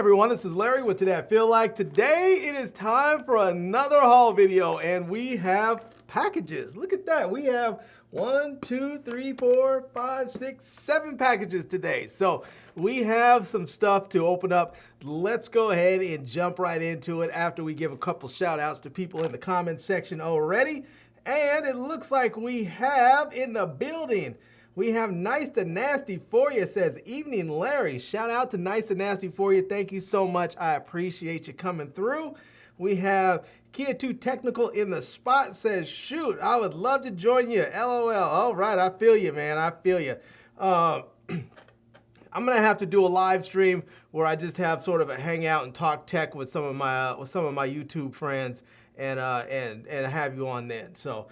everyone, this is Larry with Today I Feel Like. Today it is time for another haul video and we have packages. Look at that. We have 1, 2, 3, 4, 5, 6, 7 packages today. So we have some stuff to open up. Let's go ahead and jump right into it after we give a couple shout outs to people in the comments section already. And it looks like we have in the building, we have Nice to Nasty for you, says, evening Larry. Shout out to Nice to Nasty for you. Thank you so much. I appreciate you coming through. We have Kia 2 Technical in the spot, says, shoot, I would love to join you. LOL. All right, I feel you, man. I feel you. I'm going to have to do a live stream where I just have sort of a hangout and talk tech with some of my YouTube friends and have you on then. So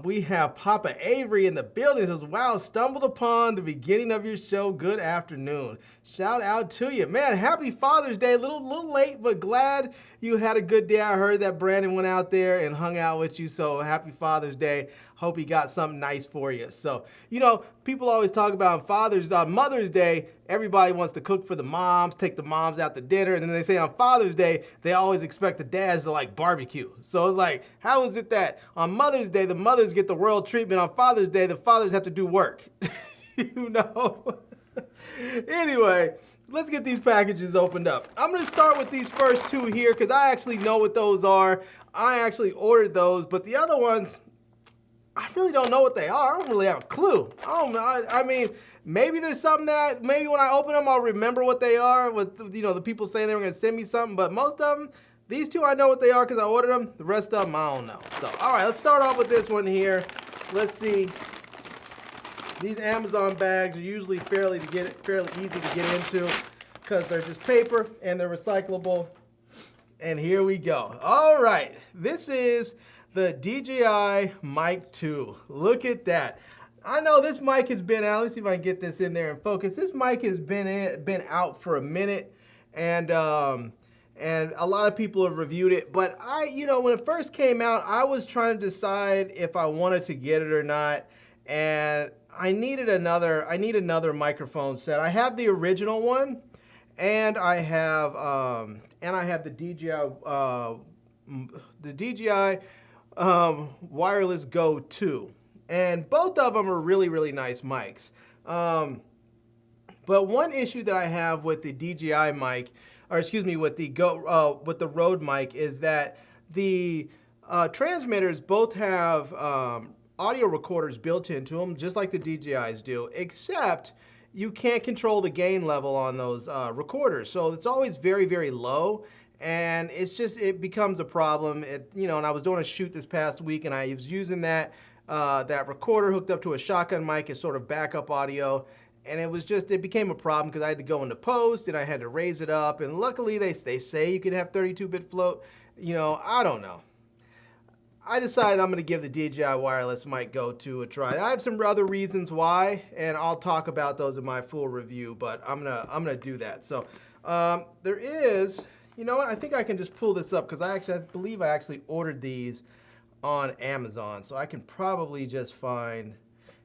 we have Papa Avery in the building. Says, wow, stumbled upon the beginning of your show. Good afternoon. Shout out to you. Man, happy Father's Day. A little late, but glad you had a good day. I heard that Brandon went out there and hung out with you, so happy Father's Day. Hope he got something nice for you. So, you know, people always talk about Mother's Day, everybody wants to cook for the moms, take the moms out to dinner, and then they say on Father's Day, they always expect the dads to like barbecue. So it's like, how is it that on Mother's Day, the mothers get the royal treatment, on Father's Day, the fathers have to do work? You know? Anyway, let's get these packages opened up. I'm gonna start with these first two here because I actually know what those are. I actually ordered those, but the other ones, I really don't know what they are. I don't really have a clue. I mean, maybe there's something that maybe when I open them, I'll remember what they are with, you know, the people saying they were gonna send me something, but most of them, these two I know what they are because I ordered them. The rest of them, I don't know. So, all right, let's start off with this one here. Let's see. These Amazon bags are usually fairly easy to get into because they're just paper and they're recyclable. And here we go. All right, this is the DJI Mic 2. Look at that. I know this mic has been out. Let's see if I can get this in there and focus. This mic has been out for a minute, and a lot of people have reviewed it. But you know, when it first came out, I was trying to decide if I wanted to get it or not, and I needed another microphone set. I have the original one, and I have the DJI Wireless Go 2, and both of them are really nice mics. But one issue that I have with the DJI mic, or excuse me, with the Rode mic, is that the transmitters both have audio recorders built into them, just like the DJIs do, except you can't control the gain level on those recorders. So it's always very low, and it becomes a problem. You know, and I was doing a shoot this past week, and I was using that recorder hooked up to a shotgun mic as sort of backup audio, and it became a problem because I had to go into post and I had to raise it up, and luckily they say you can have 32-bit float. You know, I don't know. I decided I'm going to give the DJI Wireless Mic Go 2 a try. I have some other reasons why, and I'll talk about those in my full review, but I'm gonna do that. So there is, you know what, I think I can just pull this up because I believe I actually ordered these on Amazon, so I can probably just find,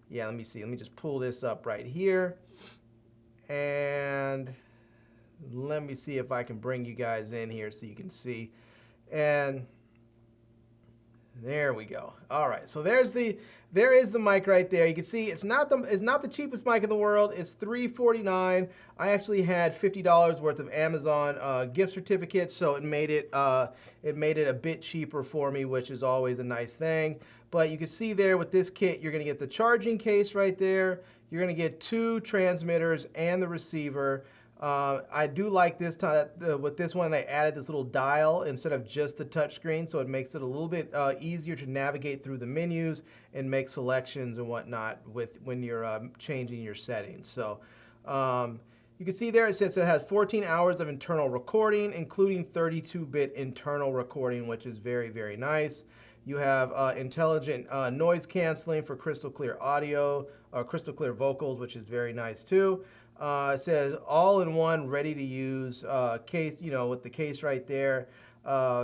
yeah, let me see, let me just pull this up right here, and let me see if I can bring you guys in here so you can see, and there we go. All right, so there is the mic right there. You can see it's not the cheapest mic in the world. It's $349. I actually had $50 worth of Amazon gift certificates, so it made it a bit cheaper for me, which is always a nice thing. But you can see there with this kit, you're going to get the charging case right there. You're going to get 2 transmitters and the receiver. I do like this time with this one they added this little dial instead of just the touch screen, so it makes it a little bit easier to navigate through the menus and make selections and whatnot when you're changing your settings. So you can see there it says it has 14 hours of internal recording, including 32-bit internal recording, which is very nice. You have intelligent noise canceling for crystal clear audio, crystal clear vocals, which is very nice too. It says all-in-one, ready-to-use case, you know, with the case right there.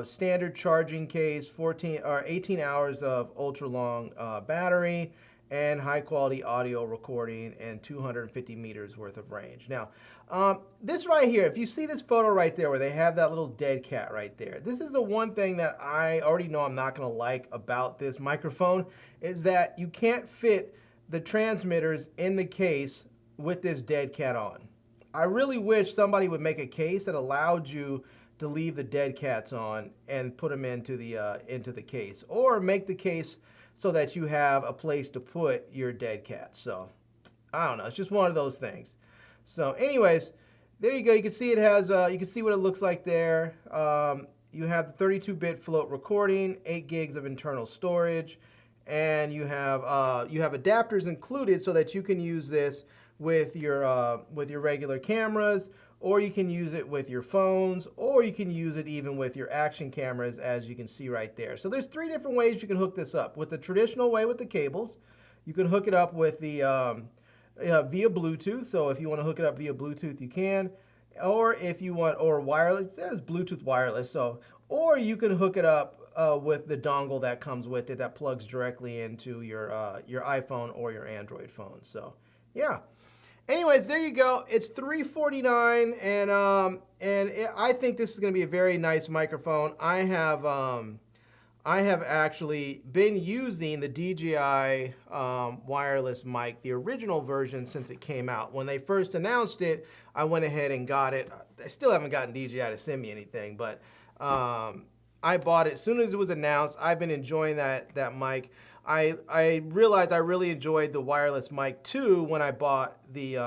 Standard charging case, 18 hours of ultra-long battery, and high quality audio recording and 250 meters worth of range. Now, this right here, if you see this photo right there where they have that little dead cat right there, this is the one thing that I already know I'm not going to like about this microphone, is that you can't fit the transmitters in the case with this dead cat on. I really wish somebody would make a case that allowed you to leave the dead cats on and put them into the case, or make the case so that you have a place to put your dead cats. So I don't know, it's just one of those things. So anyways, there you go. You can see it has, you can see what it looks like there. You have the 32-bit float recording, 8 gigs of internal storage, and you have adapters included so that you can use this with your regular cameras, or you can use it with your phones, or you can use it even with your action cameras, as you can see right there. So there's 3 different ways you can hook this up. With the traditional way with the cables, you can hook it up with the via Bluetooth. So if you want to hook it up via Bluetooth, you can. Or if you want, or wireless, it says Bluetooth wireless. So, or you can hook it up with the dongle that comes with it that plugs directly into your iPhone or your Android phone. So, yeah. Anyways, there you go. It's $349, and I think this is going to be a very nice microphone. I have actually been using the DJI wireless mic, the original version, since it came out. When they first announced it, I went ahead and got it. I still haven't gotten DJI to send me anything, but I bought it as soon as it was announced. I've been enjoying that mic. I realized I really enjoyed the wireless mic too when I bought the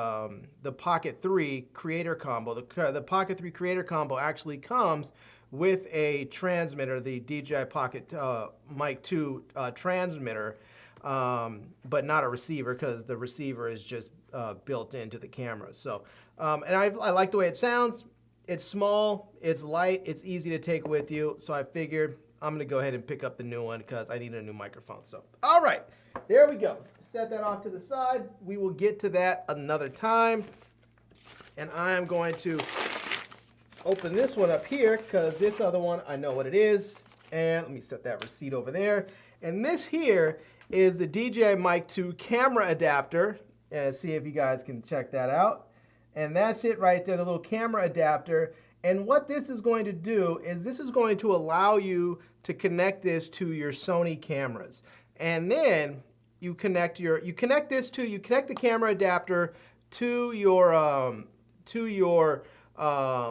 Pocket 3 Creator Combo. The Pocket 3 Creator Combo actually comes with a transmitter, the DJI Pocket Mic 2 transmitter, but not a receiver, because the receiver is just built into the camera. So, and I like the way it sounds. It's small, it's light, it's easy to take with you. So I figured I'm gonna go ahead and pick up the new one because I need a new microphone. So, all right, there we go. Set that off to the side. We will get to that another time. And I am going to open this one up here because this other one, I know what it is. And let me set that receipt over there. And this here is the DJI Mic 2 camera adapter. And see if you guys can check that out. And that's it right there, the little camera adapter. And what this is going to do is this is going to allow you to connect this to your Sony cameras. And then you connect the camera adapter to your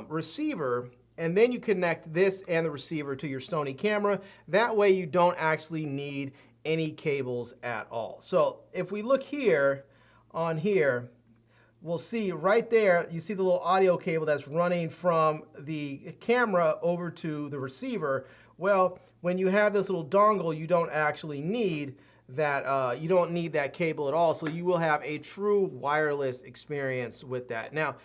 receiver, and then you connect this and the receiver to your Sony camera. That way you don't actually need any cables at all. So if we look here, on here, we'll see right there, you see the little audio cable that's running from the camera over to the receiver. Well, when you have this little dongle, you don't actually need that, you don't need that cable at all. So you will have a true wireless experience with that. Now,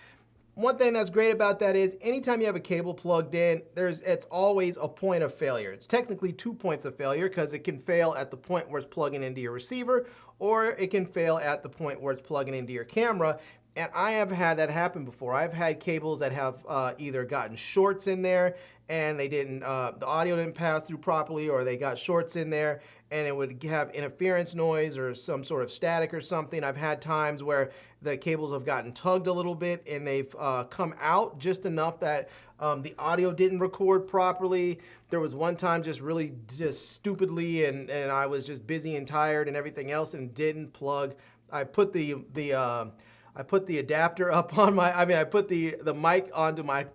one thing that's great about that is anytime you have a cable plugged in, it's always a point of failure. It's technically 2 points of failure because it can fail at the point where it's plugging into your receiver, or it can fail at the point where it's plugging into your camera. And I have had that happen before. I've had cables that have either gotten shorts in there and they didn't, the audio didn't pass through properly, or they got shorts in there and it would have interference noise or some sort of static or something. I've had times where the cables have gotten tugged a little bit and they've come out just enough that the audio didn't record properly. There was one time just stupidly, and I was just busy and tired and everything else, and didn't plug. I put the adapter up on my, I put the mic onto my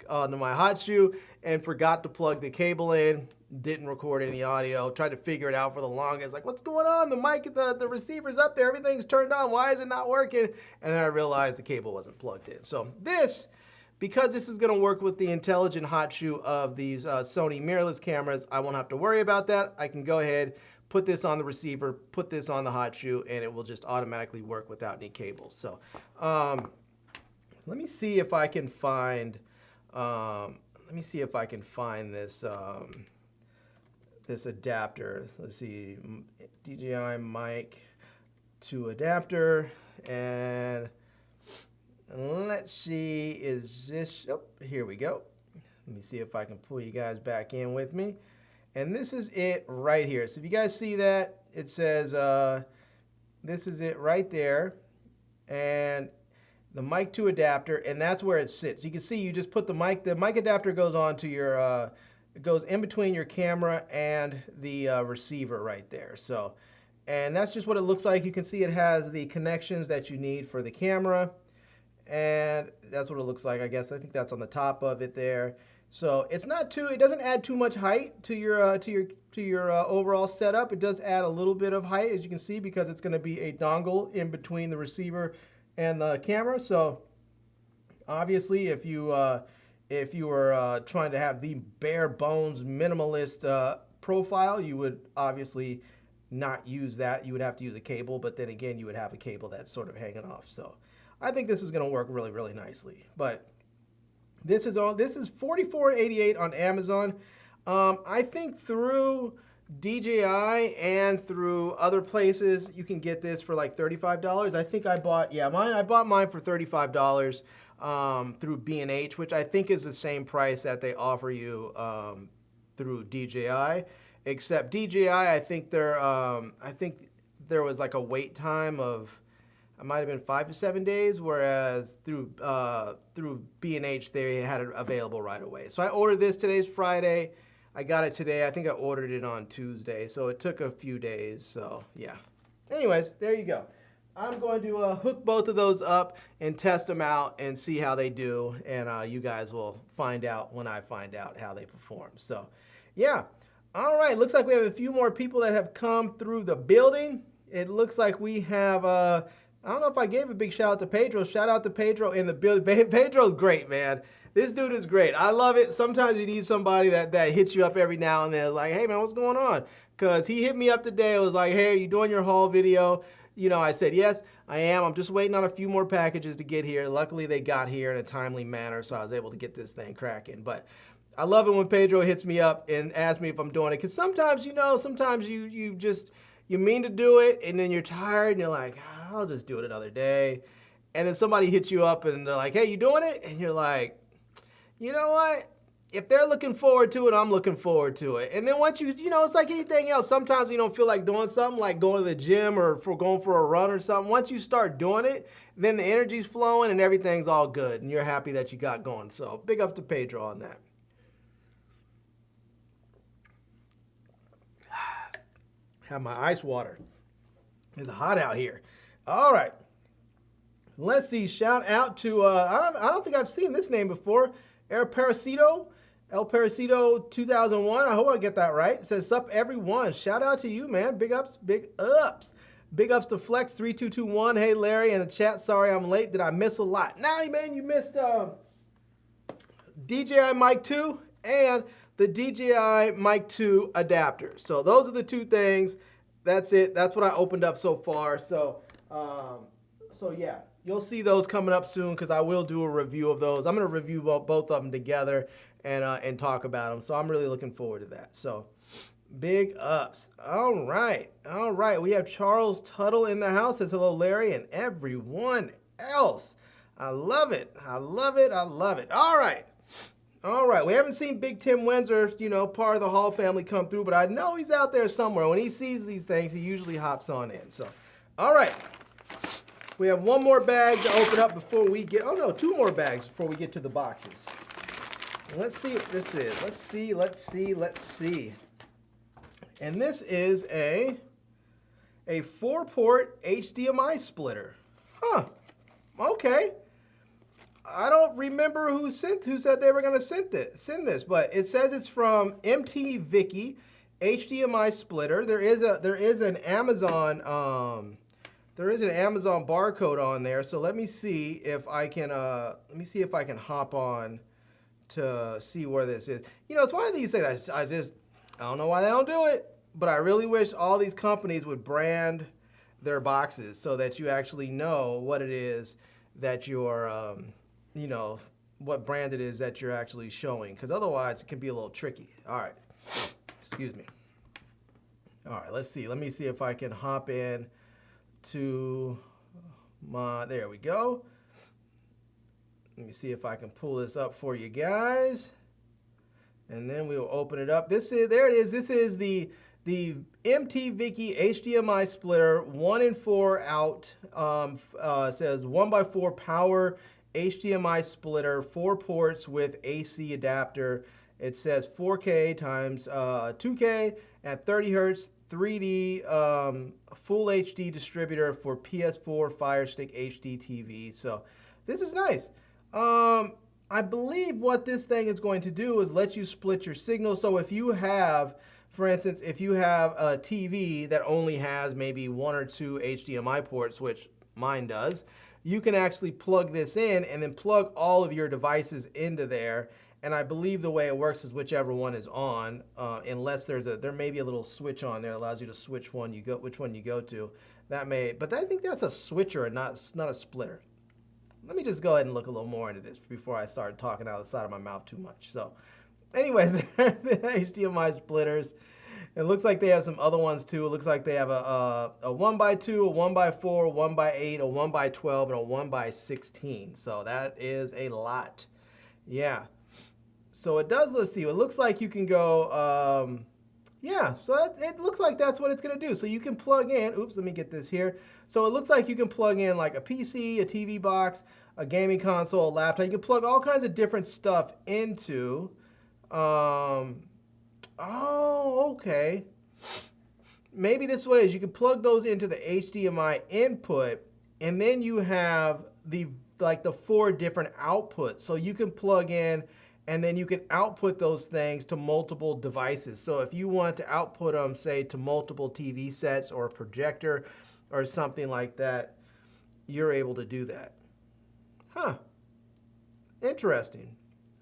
hot shoe and forgot to plug the cable in. Didn't record any audio. Tried to figure it out for the longest. Like, what's going on? The mic, the receiver's up there. Everything's turned on. Why is it not working? And then I realized the cable wasn't plugged in. So because this is going to work with the intelligent hot shoe of these Sony mirrorless cameras, I won't have to worry about that. I can go ahead, put this on the receiver, put this on the hot shoe, and it will just automatically work without any cables. So let me see if I can find this this adapter. Let's see, DJI Mic 2 adapter, and let's see, is this, oh, here we go. Let me see if I can pull you guys back in with me. And this is it right here. So if you guys see that, it says This is it right there. And the mic 2 adapter, and that's where it sits. You can see you just put the mic adapter goes onto your, it goes in between your camera and the receiver right there. So, and that's just what it looks like. You can see it has the connections that you need for the camera, and that's what it looks like. I guess I think that's on the top of it there. So it's not too, it doesn't add too much height to your overall setup. It does add a little bit of height, as you can see, because it's going to be a dongle in between the receiver and the camera. So obviously, if you were trying to have the bare bones minimalist profile, you would obviously not use that. You would have to use a cable, but then again, you would have a cable that's sort of hanging off. So I think this is going to work really, really nicely. But this is $44.88 on Amazon. I think through DJI and through other places, you can get this for like $35. I think I bought, I bought mine for $35 through B&H, which I think is the same price that they offer you through DJI. Except DJI, I think there was like a wait time of, it might have been 5 to 7 days, whereas through B&H they had it available right away. So I ordered this. Today's Friday. I got it today. I think I ordered it on Tuesday, so it took a few days. So yeah. Anyways, there you go. I'm going to hook both of those up and test them out and see how they do, and you guys will find out when I find out how they perform. So yeah. All right. Looks like we have a few more people that have come through the building. It looks like we have I don't know if I gave a big shout out to Pedro. Shout out to Pedro in the building. Pedro's great, man. This dude is great. I love it. Sometimes you need somebody that hits you up every now and then. Like, hey, man, what's going on? Because he hit me up today. It was like, hey, are you doing your haul video? You know, I said, yes, I am. I'm just waiting on a few more packages to get here. Luckily, they got here in a timely manner, so I was able to get this thing cracking. But I love it when Pedro hits me up and asks me if I'm doing it. Because sometimes, you know, you mean to do it, and then you're tired, and you're like, I'll just do it another day. And then somebody hits you up, and they're like, hey, you doing it? And you're like, you know what? If they're looking forward to it, I'm looking forward to it. And then once you know, it's like anything else. Sometimes you don't feel like doing something, like going to the gym or going for a run or something. Once you start doing it, then the energy's flowing and everything's all good, and you're happy that you got going. So big up to Pedro on that. Have my ice water. It's hot out here. All right. Let's see. Shout out to, I don't think I've seen this name before. El Parasito 2001. I hope I get that right. It says, sup everyone. Shout out to you, man. Big ups, big ups. Big ups to Flex3221. Hey, Larry, in the chat. Sorry I'm late. Did I miss a lot? Nah, man, you missed DJI Mic 2 and the DJI Mic 2 adapter. So those are the two things. That's it. That's what I opened up so far. So, so yeah, you'll see those coming up soon because I will do a review of those. I'm going to review both of them together and talk about them. So I'm really looking forward to that. So big ups. All right. All right. We have Charles Tuttle in the house. Says hello, Larry, and everyone else. I love it. I love it. I love it. All right. All right, we haven't seen Big Tim Windsor, you know, part of the Hall family come through, but I know he's out there somewhere. When he sees these things, he usually hops on in. So, all right. We have one more bag to open up before we get, oh no, two more bags before we get to the boxes. Let's see what this is. Let's see. And this is a 4-port HDMI splitter. Huh, okay. I don't remember who said they were going to send this, but it says it's from MT Vicky HDMI splitter. There is an Amazon barcode on there. So let me see if I can hop on to see where this is. You know, it's one of these things I don't know why they don't do it, but I really wish all these companies would brand their boxes so that you actually know what it is that you're you know, what brand it is that you're actually showing, because otherwise it can be a little tricky. All right, excuse me. All right, let's see. Let me see if I can hop in to my, there we go. Let me see if I can pull this up for you guys. And then we'll open it up. There it is. This is the The MT Vicky HDMI splitter 1 and 4 out says 1x4 power HDMI splitter, 4 ports with AC adapter. It says 4K times 2K at 30 hertz, 3D, full HD distributor for PS4 Fire Stick HD TV. So this is nice. I believe what this thing is going to do is let you split your signal. So if you have, for instance, if you have a TV that only has maybe 1 or 2 HDMI ports, which mine does, you can actually plug this in and then plug all of your devices into there. And I believe the way it works is whichever one is on, unless there may be a little switch on there that allows you to switch which one you go to. That may, but I think that's a switcher and not a splitter. Let me just go ahead and look a little more into this before I start talking out of the side of my mouth too much. So, anyways, the HDMI splitters. It looks like they have some other ones too. It looks like they have a 1x2, a 1x4, a 1x8, a 1x12, and a 1x16. So that is a lot. Yeah. So it does, let's see, it looks like you can go, yeah, so it looks like that's what it's going to do. So you can plug in, oops, let me get this here. So it looks like you can plug in like a PC, a TV box, a gaming console, a laptop. You can plug all kinds of different stuff into, oh, okay. Maybe this is what it is. You can plug those into the HDMI input, and then you have the 4 different outputs. So you can plug in, and then you can output those things to multiple devices. So if you want to output them, say, to multiple TV sets or a projector or something like that, you're able to do that. Huh. Interesting.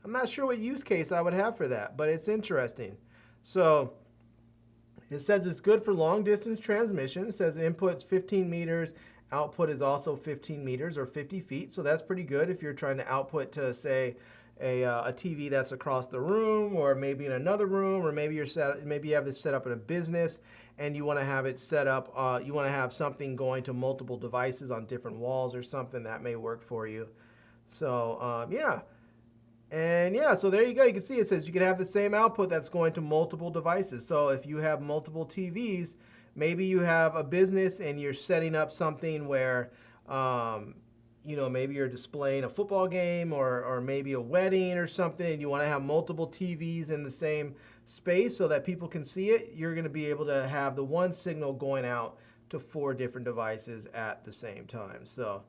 I'm not sure what use case I would have for that, but it's interesting. So it says it's good for long distance transmission. It says input's 15 meters, output is also 15 meters or 50 feet. So that's pretty good if you're trying to output to, say, a TV that's across the room, or maybe in another room, or maybe you have this set up in a business and you want to have it set up, you want to have something going to multiple devices on different walls or something. That may work for you. So yeah. And yeah, so there you go. You can see it says you can have the same output that's going to multiple devices. So if you have multiple TVs, maybe you have a business and you're setting up something where you know, maybe you're displaying a football game or maybe a wedding or something, and you want to have multiple TVs in the same space so that people can see it. You're going to be able to have the one signal going out to 4 different devices at the same time. So,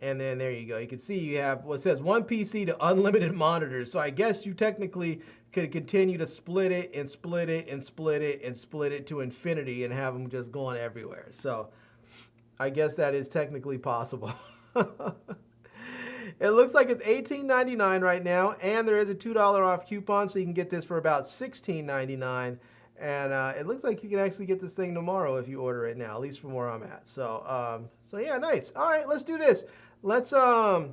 and then there you go. You can see you have what says 1 PC to unlimited monitors. So I guess you technically could continue to split it and split it and split it and split it to infinity and have them just going everywhere. So I guess that is technically possible. It looks like it's $18.99 right now, and there is a $2 off coupon, so you can get this for about $16.99. And it looks like you can actually get this thing tomorrow if you order it now, at least from where I'm at. So, so yeah, nice. All right, let's do this. Let's go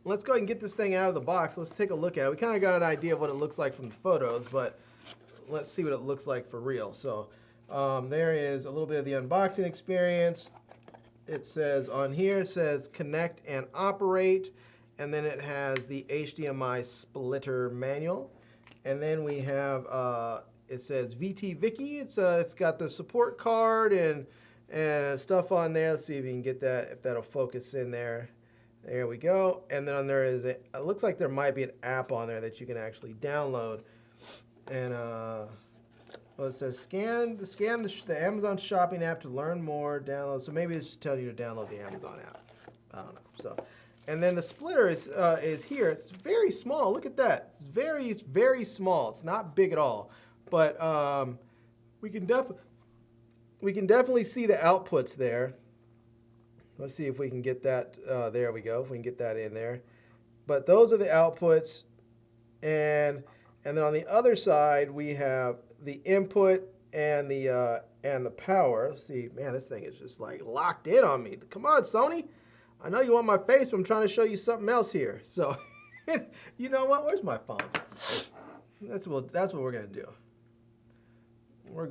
ahead and get this thing out of the box. Let's take a look at it. We kind of got an idea of what it looks like from the photos, but let's see what it looks like for real. So there is a little bit of the unboxing experience. It says on here, it says connect and operate, and then it has the HDMI splitter manual, and then we have it says VT Vicky. It's got the support card and stuff on there. Let's see if you can get that, if that'll focus in there. There we go. And then there is it looks like there might be an app on there that you can actually download, and well, it says scan the Amazon shopping app to learn more, download. So maybe it's just telling you to download the Amazon app. I don't know. So, and then the splitter is here. It's very small. Look at that. It's very, very small. It's not big at all. But we can definitely see the outputs there. Let's see if we can get that. There we go. If we can get that in there. But those are the outputs, and then on the other side we have the input and the power. Let's see, man, this thing is just like locked in on me. Come on, Sony. I know you want my face, but I'm trying to show you something else here. So, you know what? Where's my phone? That's what we're gonna do. We're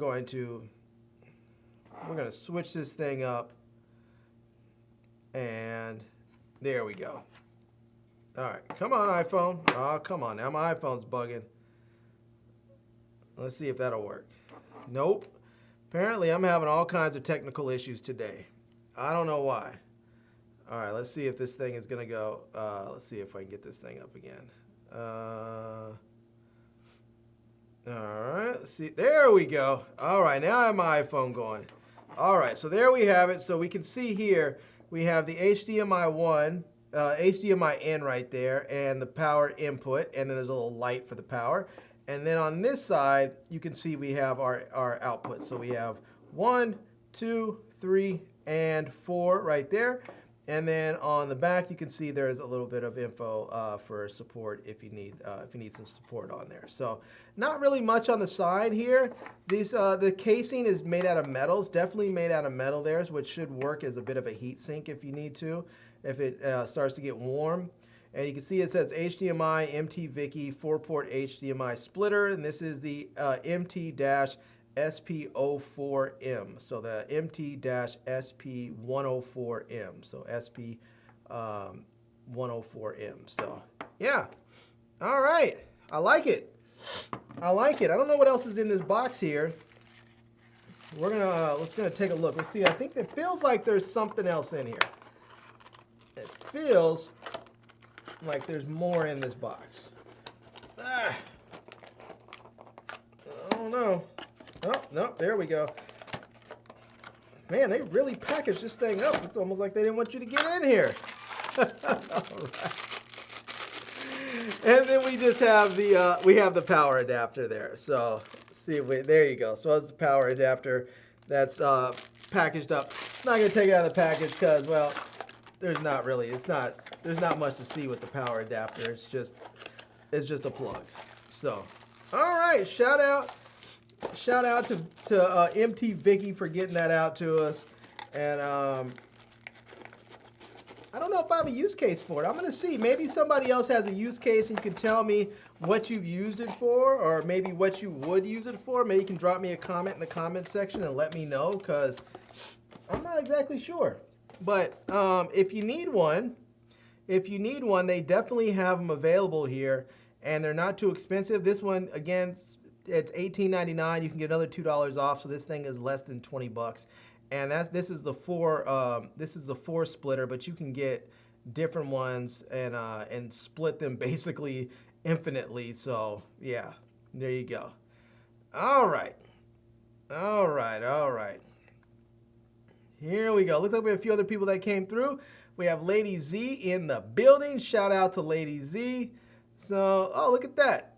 gonna switch this thing up, and there we go. All right, come on, iPhone. Oh, come on now, my iPhone's bugging. Let's see if that'll work. Nope. Apparently, I'm having all kinds of technical issues today. I don't know why. All right, let's see if this thing is going to go. Let's see if I can get this thing up again. All right, let's see. There we go. All right, now I have my iPhone going. All right, so there we have it. So we can see here, we have the HDMI 1, HDMI in right there, and the power input, and then there's a little light for the power. And then on this side, you can see we have our output. So we have 1, 2, 3, and 4 right there. And then on the back, you can see there's a little bit of info for support if you need some support on there. So not really much on the side here. The casing is made out of metal. It's definitely made out of metal there, which should work as a bit of a heat sink if you need to, if it starts to get warm. And you can see it says HDMI MT-VICI 4-port HDMI splitter, and this is the MT-SP04M. So the MT-SP104M. So SP104M. So yeah, all right. I like it. I like it. I don't know what else is in this box here. Let's take a look. Let's see. I think it feels like there's something else in here. It feels like there's more in this box. I don't know. Oh, no, there we go. Man, they really packaged this thing up. It's almost like they didn't want you to get in here. All right. And then we just have the power adapter there. So see if there you go. So that's the power adapter that's packaged up. I'm not gonna take it out of the package because, well, there's not much to see with the power adapter. It's just a plug. So, all right, shout out to MT-VICI for getting that out to us. And I don't know if I have a use case for it. I'm gonna see. Maybe somebody else has a use case and you can tell me what you've used it for, or maybe what you would use it for. Maybe you can drop me a comment in the comment section and let me know, because I'm not exactly sure. But if you need one, they definitely have them available here, and they're not too expensive. This one, again, it's $18.99. You can get another $2 off, so this thing is less than 20 bucks. And this is the 4 splitter, but you can get different ones and split them basically infinitely. So yeah, there you go. All right. Here we go. Looks like we have a few other people that came through. We have Lady Z in the building. Shout out to Lady Z. So, oh, look at that.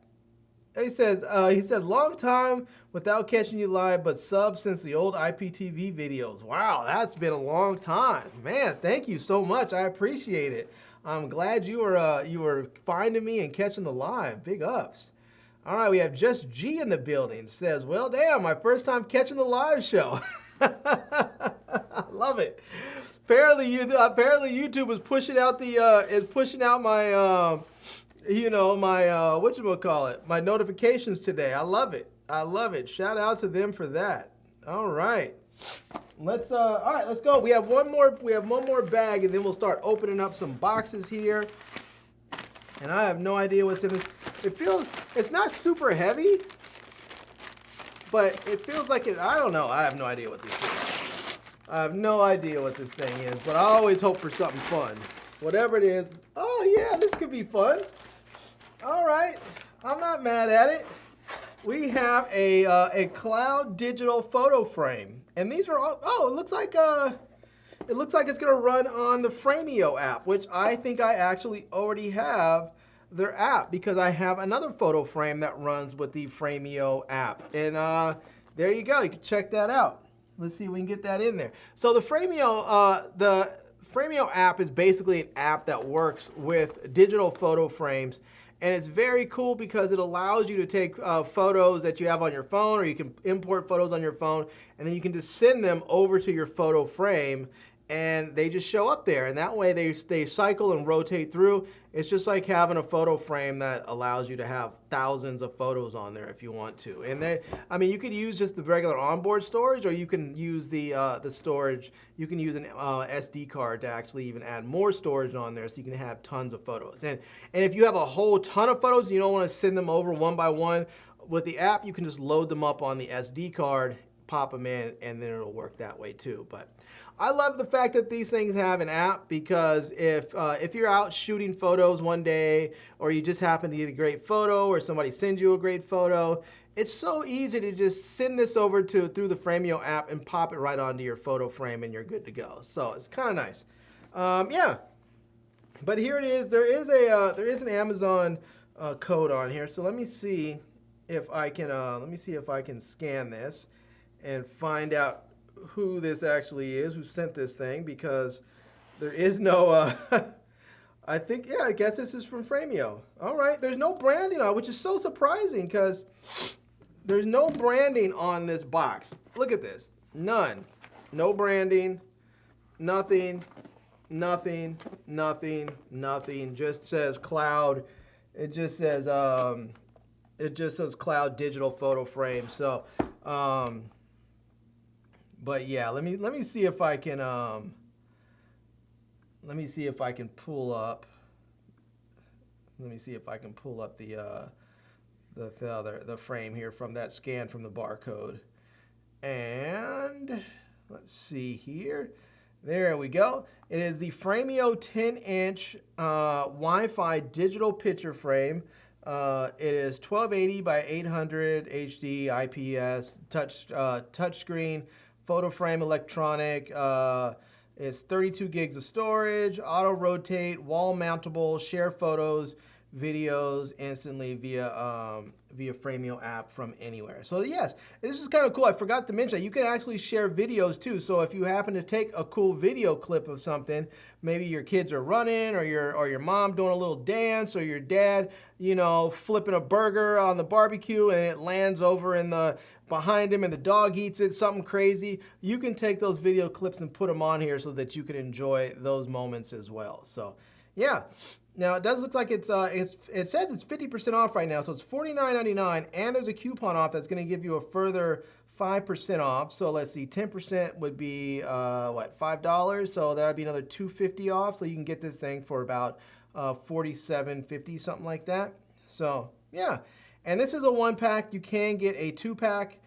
He said, long time without catching you live, but sub since the old IPTV videos. Wow, that's been a long time. Man, thank you so much. I appreciate it. I'm glad you were finding me and catching the live. Big ups. All right, we have Just G in the building. Says, well, damn, my first time catching the live show. I love it. Apparently YouTube is pushing out my my notifications today. I love it. Shout out to them for that. All right. Let's go. We have one more bag, and then we'll start opening up some boxes here. And I have no idea what's in this. It's not super heavy, but it feels like it. I don't know. I have no idea what this is. I have no idea what this thing is, but I always hope for something fun. Whatever it is. Oh yeah, this could be fun. All right, I'm not mad at it. We have a cloud digital photo frame, and these are all. Oh, it looks like it's gonna run on the Framio app, which I think I actually already have their app, because I have another photo frame that runs with the Framio app, and there you go. You can check that out. Let's see if we can get that in there. So the Framio app is basically an app that works with digital photo frames. And it's very cool because it allows you to take photos that you have on your phone, or you can import photos on your phone, and then you can just send them over to your photo frame, and they just show up there. And that way they cycle and rotate through. It's just like having a photo frame that allows you to have thousands of photos on there if you want to. And you could use just the regular onboard storage, or you can use the storage. You can use an SD card to actually even add more storage on there, so you can have tons of photos. And if you have a whole ton of photos and you don't want to send them over one by one, with the app, you can just load them up on the SD card, pop them in, and then it'll work that way too. But I love the fact that these things have an app, because if you're out shooting photos one day, or you just happen to get a great photo, or somebody sends you a great photo, it's so easy to just send this over through the Framio app and pop it right onto your photo frame, and you're good to go. So it's kind of nice. Yeah. But here it is. There is an Amazon code on here. So let me see if I can scan this and find out who this actually is, who sent this thing, because there is no. I think, yeah, I guess this is from Framio. All right. There's no branding on it, which is so surprising, because there's no branding on this box. Look at this. None. No branding. Nothing. Nothing. Nothing. Nothing. Just says cloud. It just says cloud digital photo frame. So, but yeah, let me see if I can pull up. Let me see if I can pull up the frame here from that scan from the barcode. And let's see here. There we go. It is the Framio 10-inch Wi-Fi digital picture frame. It is 1280 by 800 HD IPS touchscreen photo frame electronic. It's 32 gigs of storage, auto rotate, wall mountable, share photos, videos instantly via Framio app from anywhere. So yes, this is kind of cool. I forgot to mention that you can actually share videos too. So if you happen to take a cool video clip of something, maybe your kids are running, or your mom doing a little dance, or your dad, flipping a burger on the barbecue and it lands over in the behind him and the dog eats it, something crazy, you can take those video clips and put them on here so that you can enjoy those moments as well. So yeah. Now, it does look like it says it's 50% off right now, so it's $49.99, and there's a coupon off that's going to give you a further 5% off. So let's see, 10% would be, $5? So that would be another $2.50 off, so you can get this thing for about $47.50, something like that. So, yeah. And this is a 1-pack. You can get a 2-pack,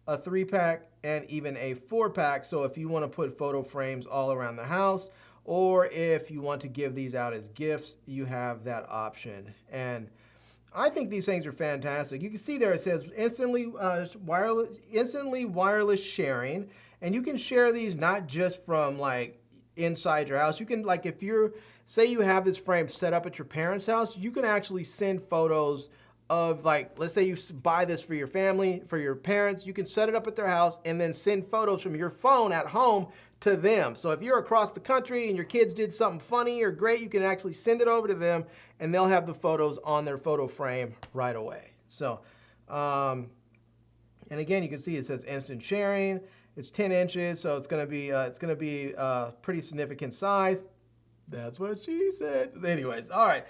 a 3-pack, and even a 4-pack. So if you want to put photo frames all around the house, or if you want to give these out as gifts, you have that option. And I think these things are fantastic. You can see there it says instantly wireless sharing. And you can share these not just from like inside your house. You can, like, if say you have this frame set up at your parents' house, you can actually send photos of, like, let's say you buy this for your family, for your parents, you can set it up at their house and then send photos from your phone at home to them. So if you're across the country and your kids did something funny or great, you can actually send it over to them and they'll have the photos on their photo frame right away. So, and again, you can see it says instant sharing. It's 10 inches, so it's going to be pretty significant size. That's what she said. Anyways, all right.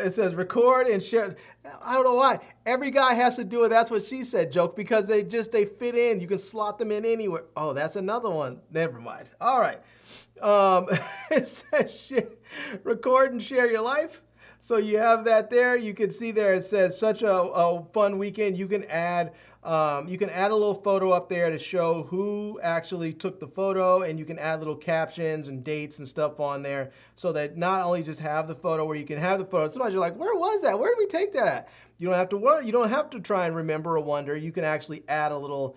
It says record and share. I don't know why. Every guy has to do a that's what she said joke, because they fit in. You can slot them in anywhere. Oh, that's another one. Never mind. All right. It says record and share your life. So you have that there. You can see there it says such a fun weekend. You can add a little photo up there to show who actually took the photo, and you can add little captions and dates and stuff on there, so that not only just have the photo where you can have the photo. Sometimes you're like, where was that? Where did we take that at? You don't have to worry. You don't have to try and remember or wonder. You can actually add a little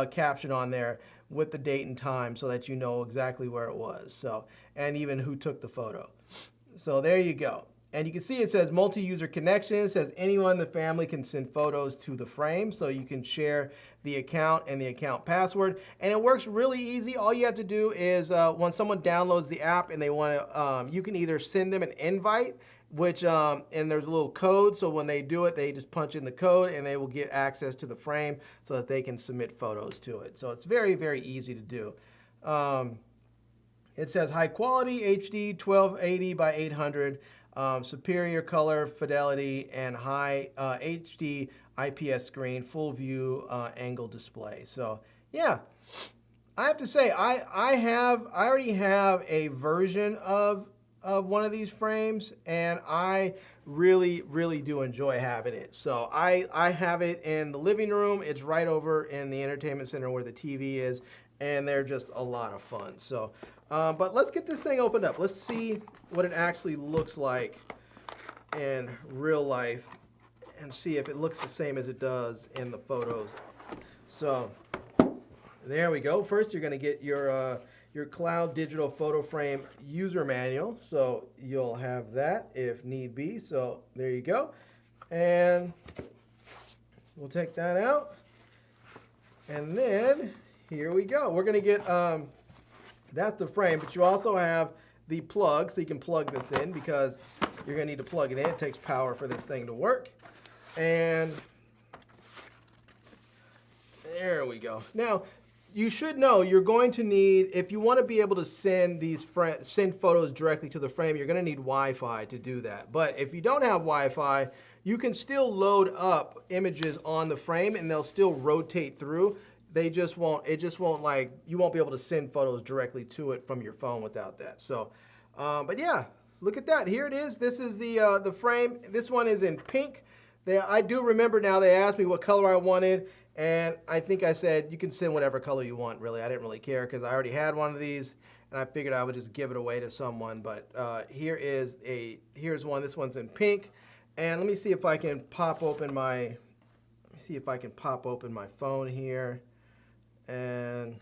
caption on there with the date and time, so that you know exactly where it was. So, and even who took the photo. So there you go. And you can see it says multi-user connection. It says anyone in the family can send photos to the frame, so you can share the account and the account password. And it works really easy. All you have to do is when someone downloads the app and they want to, you can either send them an invite, which and there's a little code. So when they do it, they just punch in the code and they will get access to the frame so that they can submit photos to it. So it's very, very easy to do. It says high quality HD 1280 by 800. Superior color fidelity and high HD IPS screen, full view angle display. So yeah, I have to say I already have a version of of one of these frames, and I really, really do enjoy having it. So I have it in the living room. It's right over in the entertainment center where the TV is, and they're just a lot of fun. So, but let's get this thing opened up. Let's see what it actually looks like in real life and see if it looks the same as it does in the photos. So there we go. First, you're going to get your cloud digital photo frame user manual. So you'll have that if need be. So there you go. And we'll take that out. And then here we go. We're going to get, that's the frame, but you also have the plug, so you can plug this in because you're going to need to plug it in. It takes power for this thing to work. And there we go. Now, you should know you're going to need, if you want to be able to send send photos directly to the frame, you're going to need Wi-Fi to do that. But if you don't have Wi-Fi, you can still load up images on the frame and they'll still rotate through. It just won't like, you won't be able to send photos directly to it from your phone without that. So, but yeah, look at that. Here it is. This is the frame. This one is in pink. I do remember now they asked me what color I wanted, and I think I said you can send whatever color you want, really. I didn't really care because I already had one of these, and I figured I would just give it away to someone. But here's one. This one's in pink. And let me see if I can pop open my phone here. And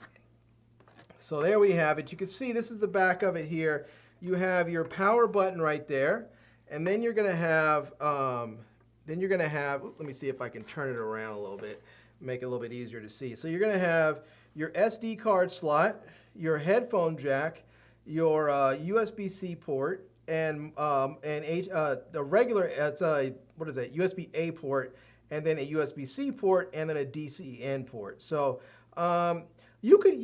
so there we have it. You can see this is the back of it here. You have your power button right there, and then you're going to have let me see if I can turn it around a little bit, make it a little bit easier to see. So you're going to have your SD card slot, your headphone jack, your USB-C port, and the regular, it's what is that, USB-A port, and then a USB-C port, and then a DC-in port. So you can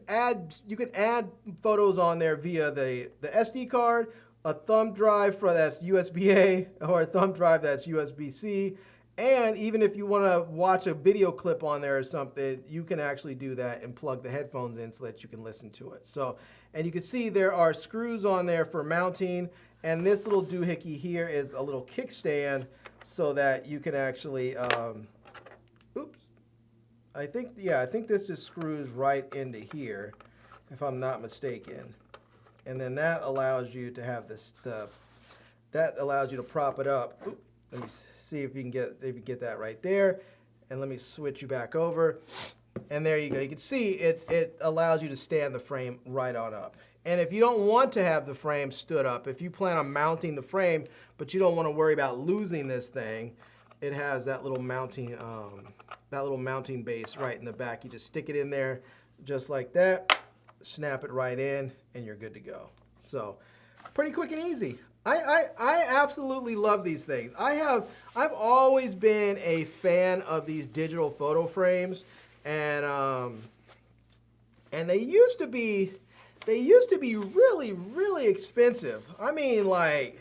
add photos on there via the SD card, a thumb drive that's USB-A, or a thumb drive that's USB-C, and even if you want to watch a video clip on there or something, you can actually do that and plug the headphones in so that you can listen to it. So, and you can see there are screws on there for mounting, and this little doohickey here is a little kickstand so that you can actually, oops, I think this just screws right into here, if I'm not mistaken. And then that allows you to have this stuff. That allows you to prop it up. Oop, let me see if you can get that right there. And let me switch you back over. And there you go. You can see it allows you to stand the frame right on up. And if you don't want to have the frame stood up, if you plan on mounting the frame, but you don't want to worry about losing this thing, it has that little mounting base right in the back. You just stick it in there just like that, snap it right in, and you're good to go. So pretty quick and easy. I absolutely love these things. I've always been a fan of these digital photo frames, and they used to be really, really expensive. I mean, like,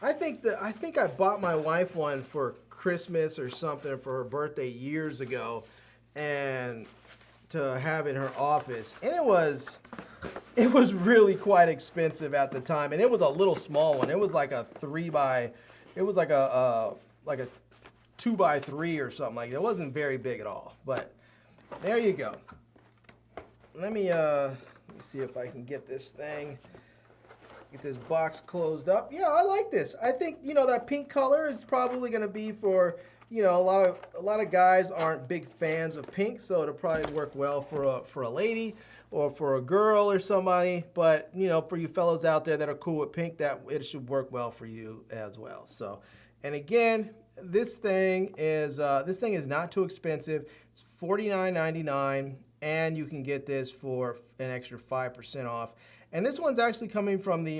I think I bought my wife one for Christmas or something for her birthday years ago, and to have in her office, and it was really quite expensive at the time, and it was a little small one. It was like a 2x3 or something like that. It wasn't very big at all, but there you go. Let me see if I can get this box closed up. Yeah, I like this. I think, you know, that pink color is probably going to be for, you know, a lot of guys aren't big fans of pink, so it'll probably work well for a lady or for a girl or somebody. But, you know, for you fellows out there that are cool with pink, that it should work well for you as well. So, and again, this thing is not too expensive. It's $49.99, and you can get this for an extra 5% off. And this one's actually coming from the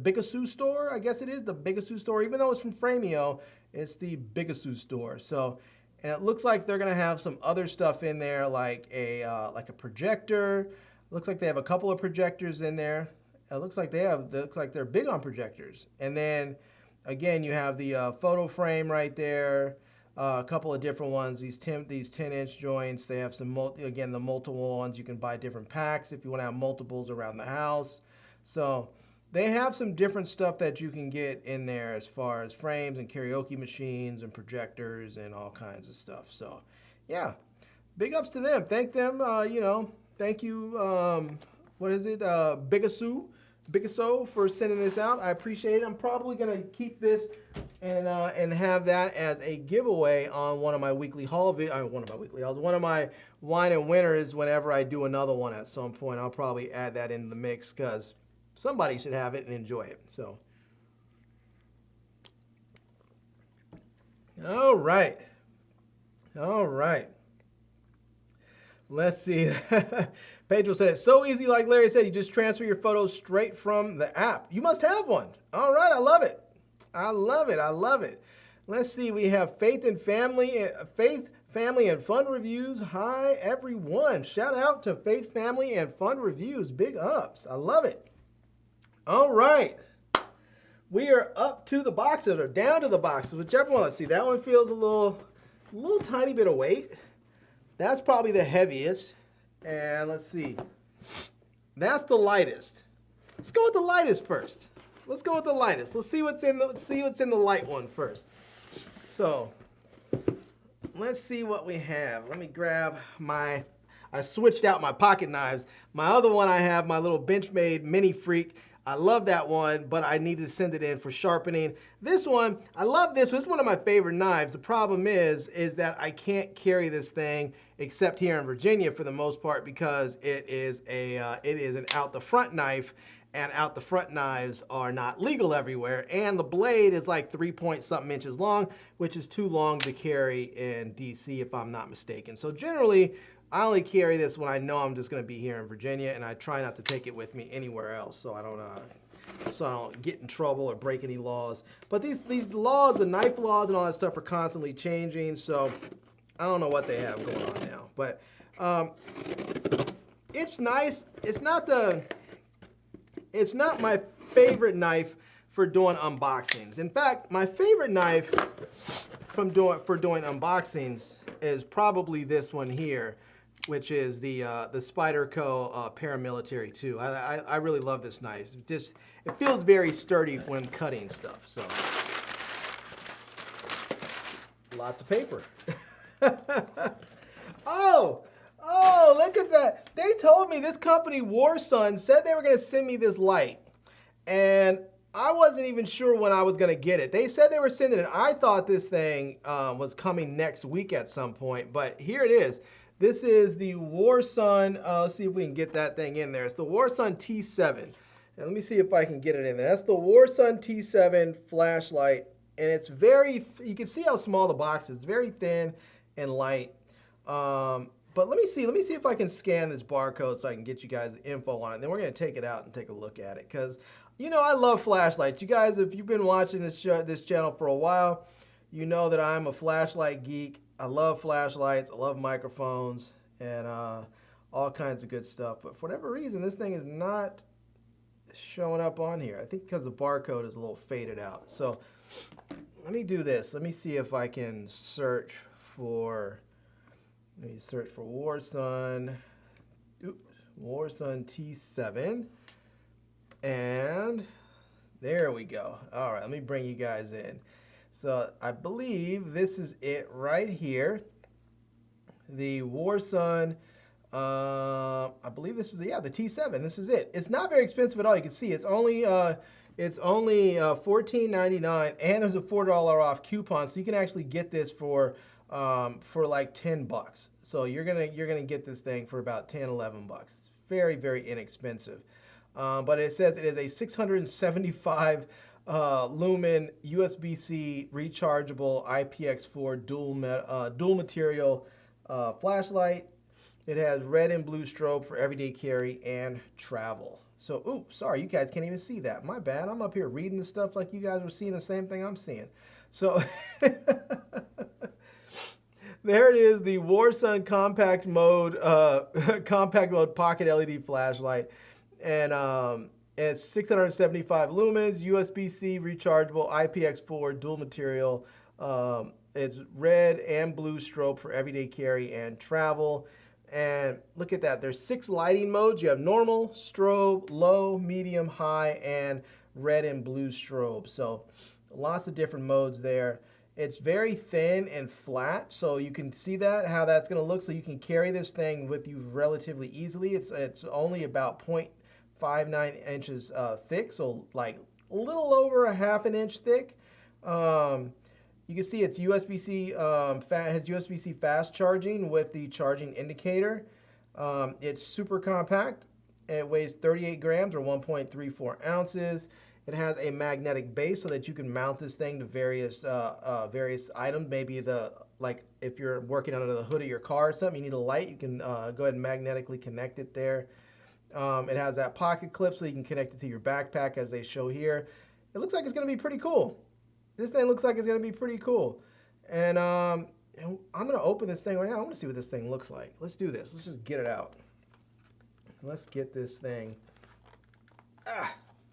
Bigasoo store. I guess it is the Bigasoo store, even though it's from Frameo. It's the Bigasoo store. So, and it looks like they're gonna have some other stuff in there, like a projector. Looks like they have a couple of projectors in there. It looks like they're big on projectors. And then, again, you have the photo frame right there. A couple of different ones. These 10-inch joints. They have some the multiple ones. You can buy different packs if you want to have multiples around the house. So they have some different stuff that you can get in there as far as frames and karaoke machines and projectors and all kinds of stuff. So yeah, big ups to them. Thank them, you know, thank you, what is it, Bigaso for sending this out. I appreciate it. I'm probably going to keep this and have that as a giveaway on one of my weekly haul one of my wine and winners whenever I do another one at some point. I'll probably add that in the mix because somebody should have it and enjoy it. So, all right. All right. Let's see. Pedro said, it's so easy, like Larry said, you just transfer your photos straight from the app. You must have one. All right, I love it. I love it. I love it. Let's see. We have Faith, Family, and Fun Reviews. Hi, everyone. Shout out to Faith, Family, and Fun Reviews. Big ups. I love it. All right. We are up to the boxes or down to the boxes, whichever one. Let's see. That one feels a little tiny bit of weight. That's probably the heaviest. And let's see. That's the lightest. Let's go with the lightest first. Let's go with the lightest. Let's see what's in the light one first. So let's see what we have. Let me grab I switched out my pocket knives. My other one I have, my little Benchmade Mini Freak. I love that one, but I need to send it in for sharpening. This one, I love this. This is one of my favorite knives. The problem is that I can't carry this thing except here in Virginia for the most part because it is an out the front knife, and out the front knives are not legal everywhere. And the blade is like 3-point-something inches long, which is too long to carry in DC if I'm not mistaken. So generally, I only carry this when I know I'm just going to be here in Virginia, and I try not to take it with me anywhere else so I don't get in trouble or break any laws. But these laws, the knife laws and all that stuff are constantly changing, so I don't know what they have going on now. But it's nice. It's not my favorite knife for doing unboxings. In fact, my favorite knife for doing unboxings is probably this one here, which is the Spyderco Paramilitary 2. I really love this knife. It feels very sturdy when cutting stuff. So lots of paper. Oh, look at that. They told me this company, Warsun, said they were going to send me this light. And I wasn't even sure when I was going to get it. They said they were sending it. I thought this thing was coming next week at some point. But here it is. This is the Warsun. Let's see if we can get that thing in there. It's the Warsun T7. And let me see if I can get it in there. That's the Warsun T7 flashlight. And it's you can see how small the box is. It's very thin and light. But let me see if I can scan this barcode so I can get you guys the info on it. Then we're going to take it out and take a look at it. Because, you know, I love flashlights. You guys, if you've been watching this channel for a while, you know that I'm a flashlight geek. I love flashlights. I love microphones and all kinds of good stuff. But for whatever reason, this thing is not showing up on here. I think because the barcode is a little faded out. So let me do this. Let me see if I can search for... Let me search for Warsun T7, and there we go. All right, let me bring you guys in. So I believe this is it right here. The Warsun, I believe this is the T7. This is it. It's not very expensive at all. You can see it's only $14.99, and there's a $4 off coupon, so you can actually get this for like $10. So you're gonna get this thing for about 10, 11 bucks. Very, very inexpensive. But it says it is a 675 lumen USB-C rechargeable IPX4 dual material flashlight. It has red and blue strobe for everyday carry and travel. So, oops, sorry, you guys can't even see that. My bad. I'm up here reading the stuff like you guys were seeing the same thing I'm seeing. So. There it is, the Warsun compact mode pocket LED flashlight, and it's 675 lumens, USB-C rechargeable, IPX4 dual material. It's red and blue strobe for everyday carry and travel, And look at that. There's 6 lighting modes. You have normal, strobe, low, medium, high, and red and blue strobe. So lots of different modes there. It's very thin and flat, so you can see that, how that's going to look. So you can carry this thing with you relatively easily. It's only about 0.59 inches thick, so like a little over a ½ an inch thick. You can see it's USB-C, has USB-C fast charging with the charging indicator. It's super compact. It weighs 38 grams or 1.34 ounces. It has a magnetic base so that you can mount this thing to various items. Maybe like if you're working under the hood of your car or something, you need a light, you can go ahead and magnetically connect it there. It has that pocket clip so you can connect it to your backpack as they show here. It looks like it's going to be pretty cool. This thing looks like it's going to be pretty cool. And I'm going to open this thing right now. I want to see what this thing looks like. Let's do this. Let's just get it out. Let's get this thing.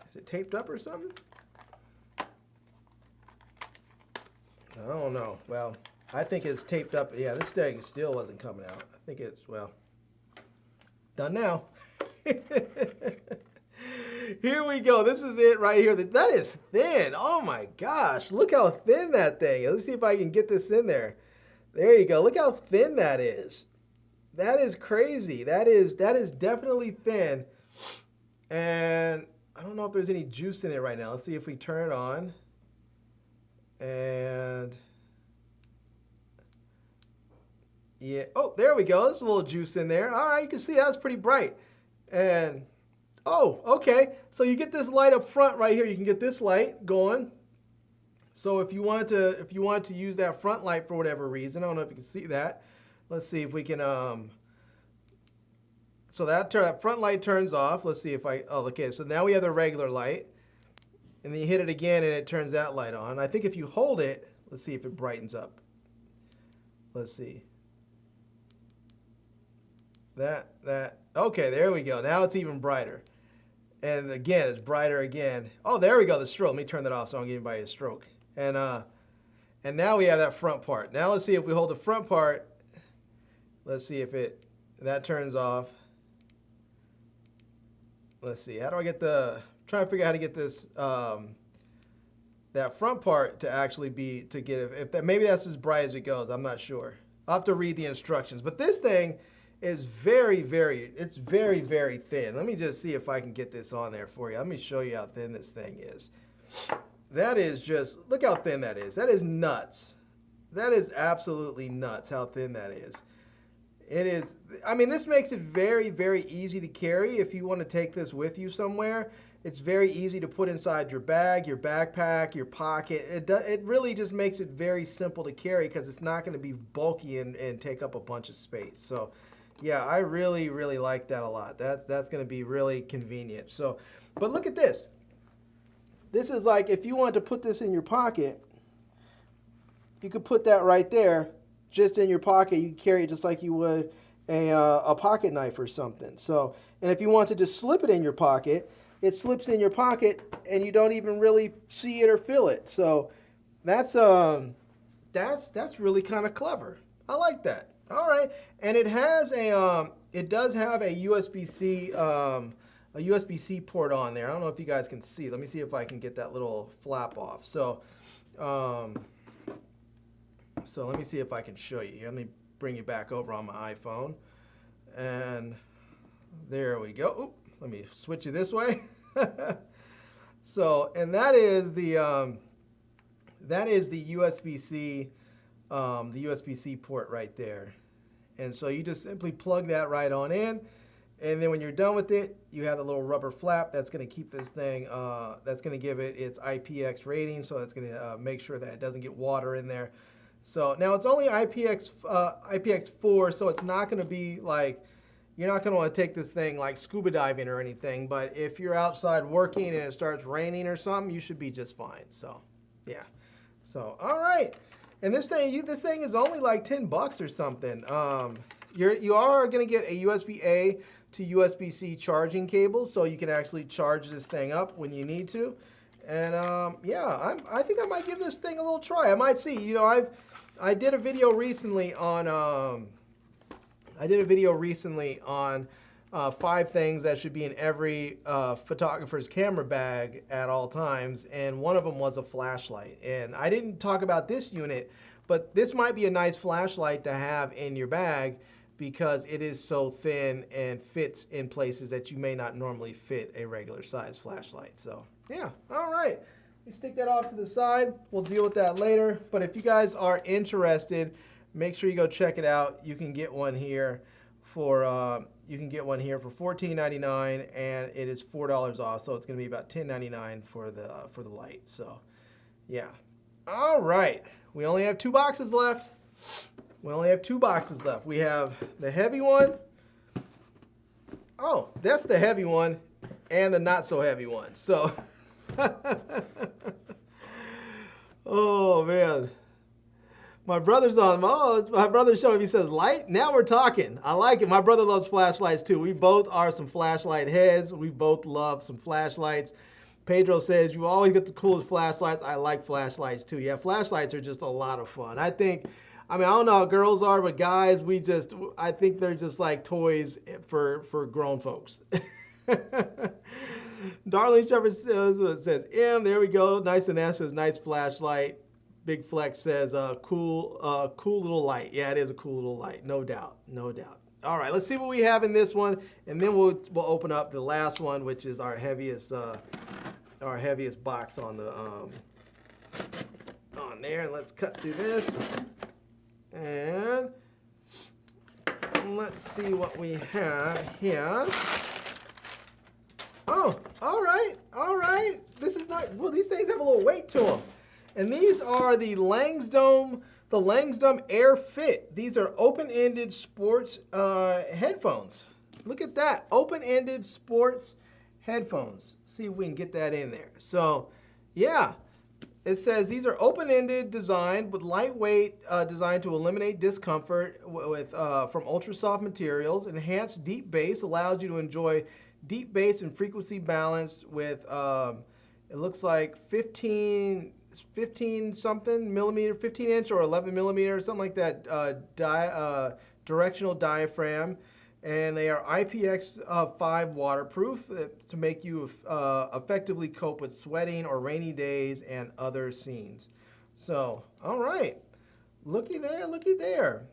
Is it taped up or something? I don't know. Well, I think it's taped up. Yeah, this thing still wasn't coming out. I think it's, well, done now. Here we go. This is it right here. That is thin. Oh my gosh. Look how thin that thing is. Let's see if I can get this in there. There you go. Look how thin that is. That is crazy. That is definitely thin. And I don't know if there's any juice in it right now. Let's see if we turn it on. And yeah. Oh, there we go. There's a little juice in there. All right, you can see that's pretty bright. And oh, okay. So you get this light up front right here. You can get this light going. So if you wanted to use that front light for whatever reason, I don't know if you can see that. Let's see if we can. So that front light turns off. Let's see if okay. So now we have the regular light, and then you hit it again, and it turns that light on. I think if you hold it, let's see if it brightens up. Let's see. Okay, there we go. Now it's even brighter. And again, it's brighter again. Oh, there we go, the stroke. Let me turn that off so I don't give anybody a stroke. And now we have that front part. Now let's see if we hold the front part. Let's see if that turns off. Let's see, how do I get trying to figure out how to get this, that front part to actually maybe that's as bright as it goes. I'm not sure. I'll have to read the instructions. But this thing is very, very thin. Let me just see if I can get this on there for you. Let me show you how thin this thing is. That is just, look how thin that is. That is nuts. That is absolutely nuts how thin that is. It is, I mean, this makes it very, very easy to carry if you want to take this with you somewhere. It's very easy to put inside your bag, your backpack, your pocket. It really just makes it very simple to carry because it's not going to be bulky and take up a bunch of space. So yeah, I really, really like that a lot. That's going to be really convenient. So, but look at this. This is like if you wanted to put this in your pocket, you could put that right there, just in your pocket. You can carry it just like you would a pocket knife or something. So, and if you wanted to slip it in your pocket, it slips in your pocket and you don't even really see it or feel it. So that's really kind of clever. I like that. All right, and it has it does have a USB-C port on there. I don't know if you guys can see. Let me see if I can get that little flap off. So, so let me see if I can show you. Let me bring you back over on my iPhone, and there we go. Oop, let me switch you this way. So, and that is the USB-C. The USB-C port right there. And so you just simply plug that right on in, and then when you're done with it, you have the little rubber flap that's going to keep this thing, that's going to give it its IPX rating, so that's going to make sure that it doesn't get water in there. So now it's only IPX4, so it's not going to be like, you're not going to want to take this thing like scuba diving or anything, but if you're outside working and it starts raining or something, you should be just fine. So yeah. So all right. And this thing is only like $10 or something. You are going to get a USB-A to USB-C charging cable, so you can actually charge this thing up when you need to. And yeah, I think I might give this thing a little try. I might see. You know, I did a video recently on I did a video recently on 5 things that should be in every photographer's camera bag at all times, and one of them was a flashlight. And I didn't talk about this unit, but this might be a nice flashlight to have in your bag because it is so thin and fits in places that you may not normally fit a regular size flashlight. So yeah, all right. We stick that off to the side. We'll deal with that later. But if you guys are interested, make sure you go check it out. You can get one here for $14.99, and it is $4 off. So it's going to be about $10.99 for the light. So yeah. All right. We only have 2 boxes left. We only have 2 boxes left. We have the heavy one. Oh, that's the heavy one, and the not so heavy one. So. Oh man, my brother's on. Oh, my brother's showing. He says light. Now we're talking. I like it. My brother loves flashlights too. We both are some flashlight heads. We both love some flashlights. Pedro says you always get the coolest flashlights. I like flashlights too. Yeah, flashlights are just a lot of fun. I don't know how girls are, but guys, I think they're just like toys for grown folks. Darlene Shepherd says M. There we go. Nice and S says nice flashlight. Big Flex says cool little light. Yeah, it is a cool little light. No doubt. No doubt. All right, let's see what we have in this one, and then we'll open up the last one, which is our heaviest box on the on there. And let's cut through this, and let's see what we have here. Oh, all right, all right. This is not, well, these things have a little weight to them. And these are the Langsdome Air Fit. These are open-ended sports headphones. Look at that, open-ended sports headphones. See if we can get that in there. So, yeah, it says these are open-ended, designed with lightweight, designed to eliminate discomfort from ultra-soft materials. Enhanced deep bass allows you to enjoy deep bass and frequency balance with, it looks like 15 something millimeter, 15 inch or 11 millimeter, something like that, directional diaphragm. And they are IPX5 waterproof to make you effectively cope with sweating or rainy days and other scenes. So, all right, looky there, looky there.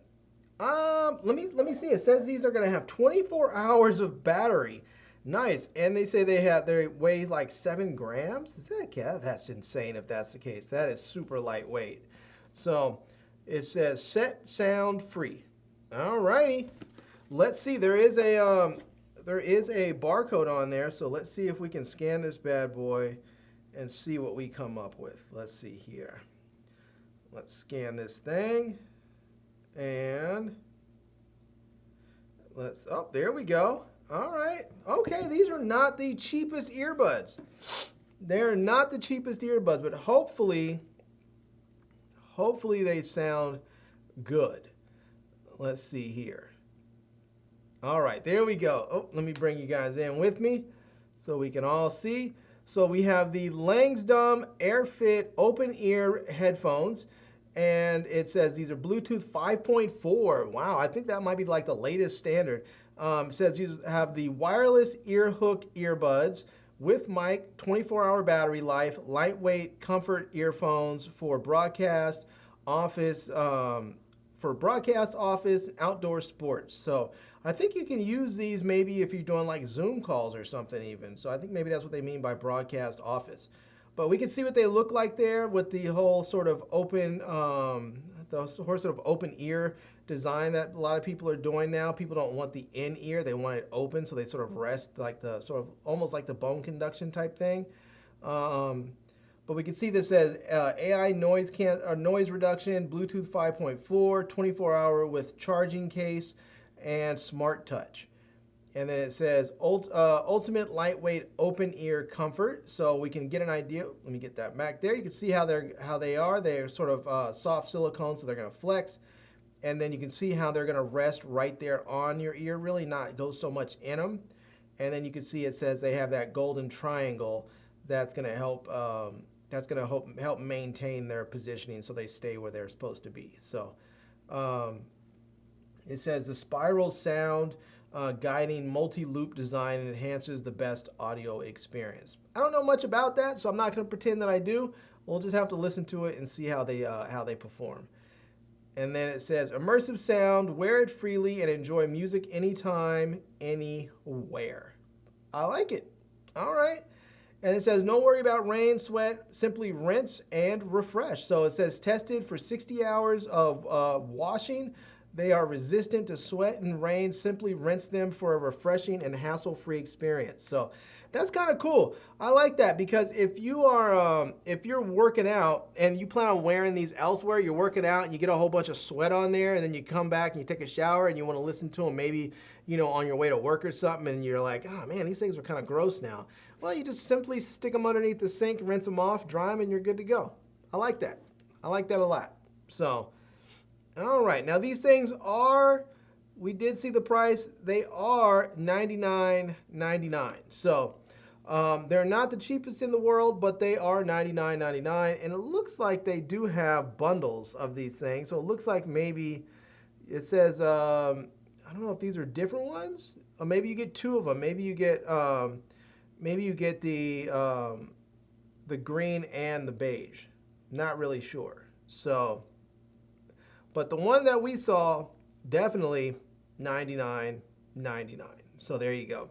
Let me see. It says these are going to have 24 hours of battery. Nice. And they say they weigh like 7 grams. Is that, yeah, that's insane if that's the case. That is super lightweight. So it says set sound free. All righty. Let's see. There is a barcode on there. So let's see if we can scan this bad boy and see what we come up with. Let's see here. Let's scan this thing. And oh, there we go. All right. Okay, these are not the cheapest earbuds. They're not the cheapest earbuds, but hopefully they sound good. Let's see here. All right, there we go. Oh, let me bring you guys in with me so we can all see. So we have the Langsdome AirFit open ear headphones. And it says these are Bluetooth 5.4. Wow, I think that might be like the latest standard. It says you have the wireless ear hook earbuds with mic, 24-hour battery life, lightweight comfort earphones for broadcast, office, outdoor sports. So I think you can use these maybe if you're doing like Zoom calls or something even. So I think maybe that's what they mean by broadcast office. But we can see what they look like there with the whole sort of open, open ear design that a lot of people are doing now. People don't want the in ear; they want it open, so they sort of rest like the sort of almost like the bone conduction type thing. But we can see this says AI noise reduction, Bluetooth 5.4, 24-hour with charging case, and Smart Touch. And then it says ultimate lightweight open ear comfort. So we can get an idea. Let me get that back there. You can see how they are. They're sort of soft silicone, so they're going to flex. And then you can see how they're going to rest right there on your ear, really not go so much in them. And then you can see it says they have that golden triangle that's going to help help maintain their positioning so they stay where they're supposed to be. So It says the spiral sound guiding multi-loop design enhances the best audio experience. I don't know much about that, so I'm not going to pretend that I do. We'll just have to listen to it and see how they perform. And then it says immersive sound, wear it freely and enjoy music anytime, anywhere. I like it. All right. And it says, no worry about rain, sweat, simply rinse and refresh. So it says tested for 60 hours of washing. They are resistant to sweat and rain. Simply rinse them for a refreshing and hassle-free experience. So that's kind of cool. I like that because if you're working out and you plan on wearing these elsewhere, you're working out and you get a whole bunch of sweat on there, and then you come back and you take a shower and you want to listen to them maybe, you know, on your way to work or something, and you're like, oh man, these things are kind of gross now. Well, you just simply stick them underneath the sink, rinse them off, dry them, and you're good to go. I like that. I like that a lot. So, all right. Now these things are, we did see the price. They are $99.99. So they're not the cheapest in the world, but they are $99.99. And it looks like they do have bundles of these things. So it looks like maybe it says, I don't know if these are different ones, or maybe you get two of them. Maybe you get the green and the beige. Not really sure. So, but the one that we saw, definitely $99.99. So there you go.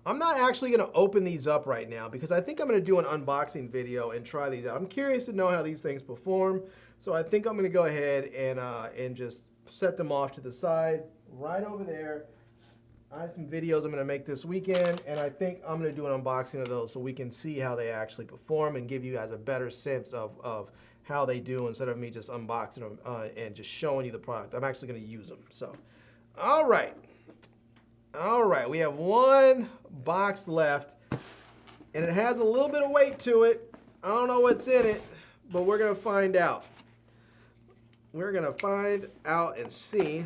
I'm not actually going to open these up right now because I think I'm going to do an unboxing video and try these out. I'm curious to know how these things perform. So I think I'm going to go ahead and just set them off to the side right over there. I have some videos I'm going to make this weekend, and I think I'm going to do an unboxing of those so we can see how they actually perform and give you guys a better sense of how they do instead of me just unboxing them and just showing you the product. I'm actually going to use them. So, all right. All right, we have one box left, and it has a little bit of weight to it. I don't know what's in it, but we're going to find out. We're going to find out and see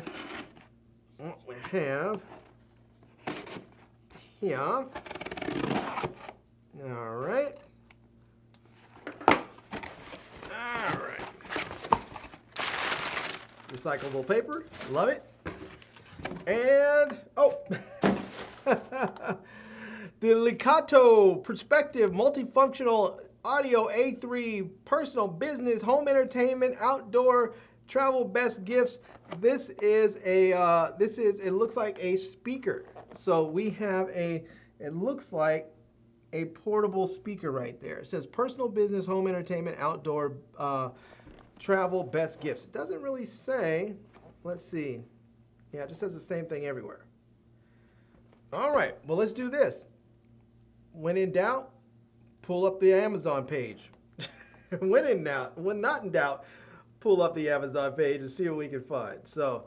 what we have here. All right. All right. Recyclable paper, love it. And, oh, the Elgato Perspective Multifunctional Audio A3 Personal Business Home Entertainment Outdoor Travel Best Gifts. This is it looks like a speaker. So we have it looks like a portable speaker right there. It says Personal Business Home Entertainment Outdoor Travel Best Gifts. It doesn't really say, let's see. Yeah, it just says the same thing everywhere. All right, well, let's do this. When in doubt, pull up the Amazon page. When not in doubt, pull up the Amazon page and see what we can find. So,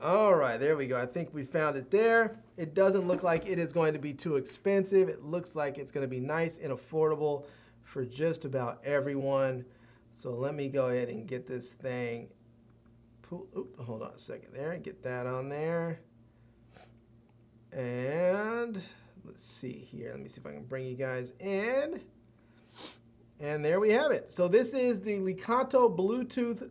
all right, there we go. I think we found it there. It doesn't look like it is going to be too expensive. It looks like it's going to be nice and affordable for just about everyone. So let me go ahead and get this thing. Hold on a second there and get that on there. And let's see here. Let me see if I can bring you guys in. And there we have it. So this is the Elgato Bluetooth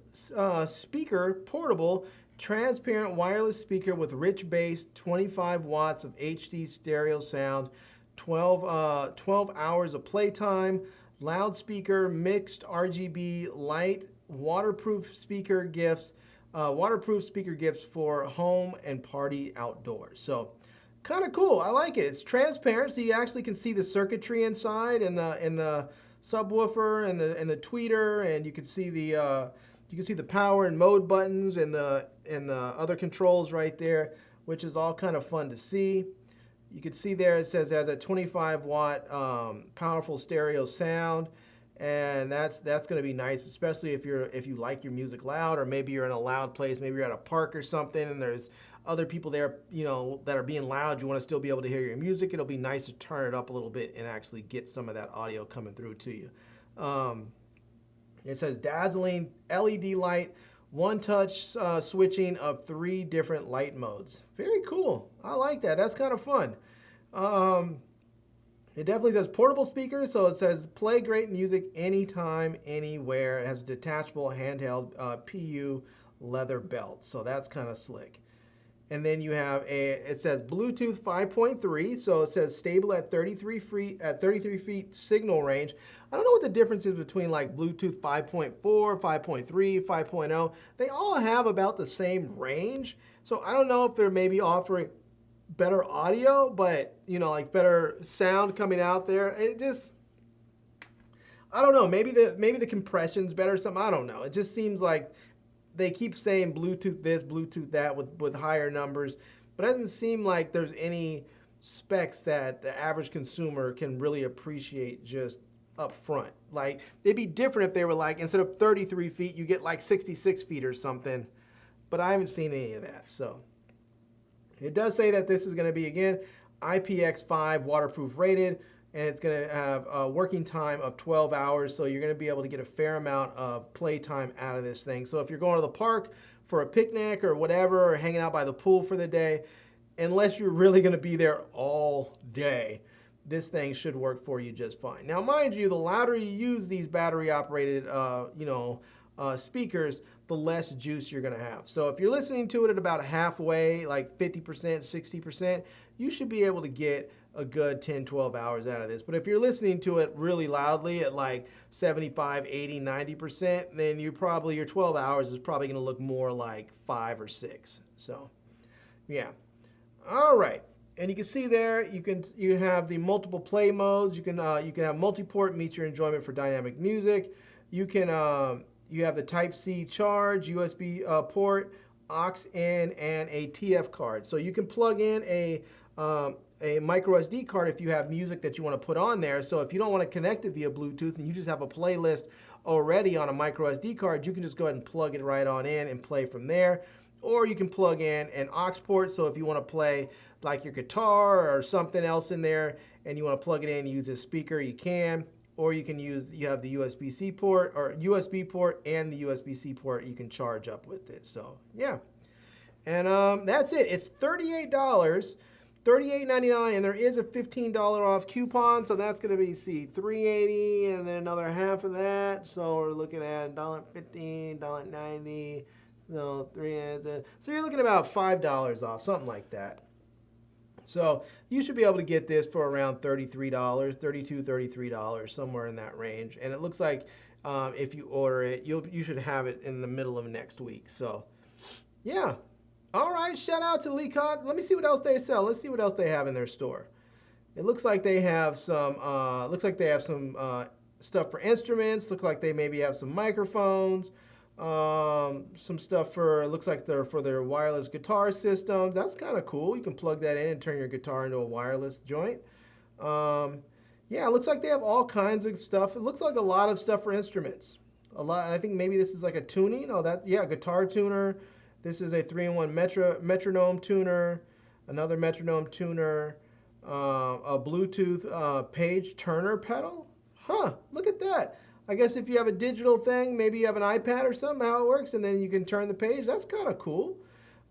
speaker, portable, transparent wireless speaker with rich bass, 25 watts of HD stereo sound, 12 hours of playtime, loudspeaker, mixed RGB light, waterproof speaker gifts for home and party outdoors. So kind of cool. I like it. It's transparent, so you actually can see the circuitry inside and the subwoofer and the tweeter, and you can see the power and mode buttons and the other controls right there, which is all kind of fun to see. You can see there it says it has a 25 watt powerful stereo sound. And that's going to be nice, especially if you like your music loud, or maybe you're in a loud place, maybe you're at a park or something, and there's other people there, you know, that are being loud. You want to still be able to hear your music. It'll be nice to turn it up a little bit and actually get some of that audio coming through to you. It says dazzling LED light, one-touch switching of 3 different light modes. Very cool. I like that. That's kind of fun. It definitely says portable speakers, so it says play great music anytime, anywhere. It has a detachable handheld PU leather belt. So that's kind of slick. And then you have it says Bluetooth 5.3, so it says stable at 33 feet signal range. I don't know what the difference is between like Bluetooth 5.4, 5.3, 5.0. They all have about the same range. So I don't know if they're maybe offering better audio, but you know, like better sound coming out there. It just, I don't know, maybe the compression's better or something. I don't know. It just seems like they keep saying Bluetooth this, Bluetooth that with higher numbers, but it doesn't seem like there's any specs that the average consumer can really appreciate just up front. Like, it'd be different if they were like, instead of 33 feet, you get like 66 feet or something, but I haven't seen any of that. So it does say that this is going to be, again, IPX5 waterproof rated, and it's going to have a working time of 12 hours, so you're going to be able to get a fair amount of play time out of this thing. So if you're going to the park for a picnic or whatever, or hanging out by the pool for the day, unless you're really going to be there all day, this thing should work for you just fine. Now, mind you, the louder you use these battery-operated, speakers, the less juice you're going to have. So if you're listening to it at about halfway, like 50%, 60%, you should be able to get a good 10, 12 hours out of this. But if you're listening to it really loudly at like 75, 80, 90%, then your 12 hours is probably going to look more like 5 or 6. So, yeah. All right. And you can see there, you have the multiple play modes. You can have multi-port, meets your enjoyment for dynamic music. You can you have the Type-C charge, USB port, aux in, and a TF card. So you can plug in a micro SD card if you have music that you want to put on there. So if you don't want to connect it via Bluetooth and you just have a playlist already on a micro SD card, you can just go ahead and plug it right on in and play from there. Or you can plug in an aux port, so if you want to play like your guitar or something else in there and you want to plug it in and use a speaker, you can. Or you have the USB-C port, or USB port and the USB-C port you can charge up with it. So yeah. And that's it. It's $38, $38.99, and there is a $15 off coupon, so that's going to be, $3.80 and then another half of that. So we're looking at $1.15, $1.90. So so you're looking at about $5 off, something like that. So you should be able to get this for around $33, $32, $33, somewhere in that range. And it looks like if you order it, you should have it in the middle of next week. So yeah. All right, shout out to Leecott. Let me see what else they sell. Let's see what else they have in their store. It looks like they have some stuff for instruments. Looks like they maybe have some microphones. Some stuff looks like they're for their wireless guitar systems. That's kind of cool. You can plug that in and turn your guitar into a wireless joint. Yeah, it looks like they have all kinds of stuff. It looks like a lot of stuff for instruments. A lot, and I think maybe this is like a tuning. Oh, guitar tuner. This is a 3-in-1 metronome tuner, another metronome tuner, a Bluetooth page turner pedal. Huh, look at that. I guess if you have a digital thing, maybe you have an iPad or something, how it works, and then you can turn the page. That's kind of cool.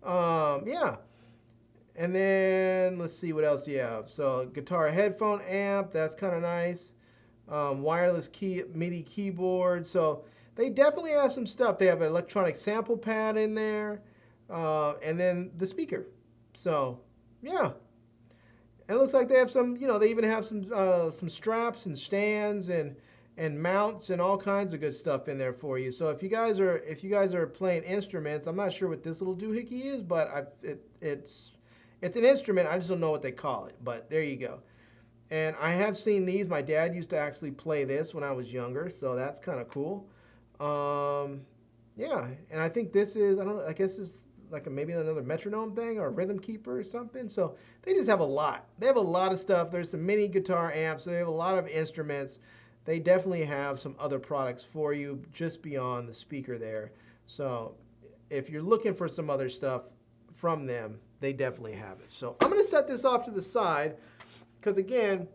Yeah. And then let's see, what else do you have? So guitar headphone amp, that's kind of nice. Wireless MIDI keyboard. So they definitely have some stuff. They have an electronic sample pad in there, and then the speaker. So yeah. And it looks like they have some, they even have some straps and stands and mounts and all kinds of good stuff in there for you. So if you guys are playing instruments, I'm not sure what this little doohickey is, but it's an instrument. I just don't know what they call it. But there you go. And I have seen these. My dad used to actually play this when I was younger, so that's kind of cool. Yeah, and I think this is, I guess it's like maybe another metronome thing or a rhythm keeper or something. So they just have a lot. They have a lot of stuff. There's some mini guitar amps. So they have a lot of instruments. They definitely have some other products for you just beyond the speaker there. So if you're looking for some other stuff from them, they definitely have it. So I'm going to set this off to the side because, again,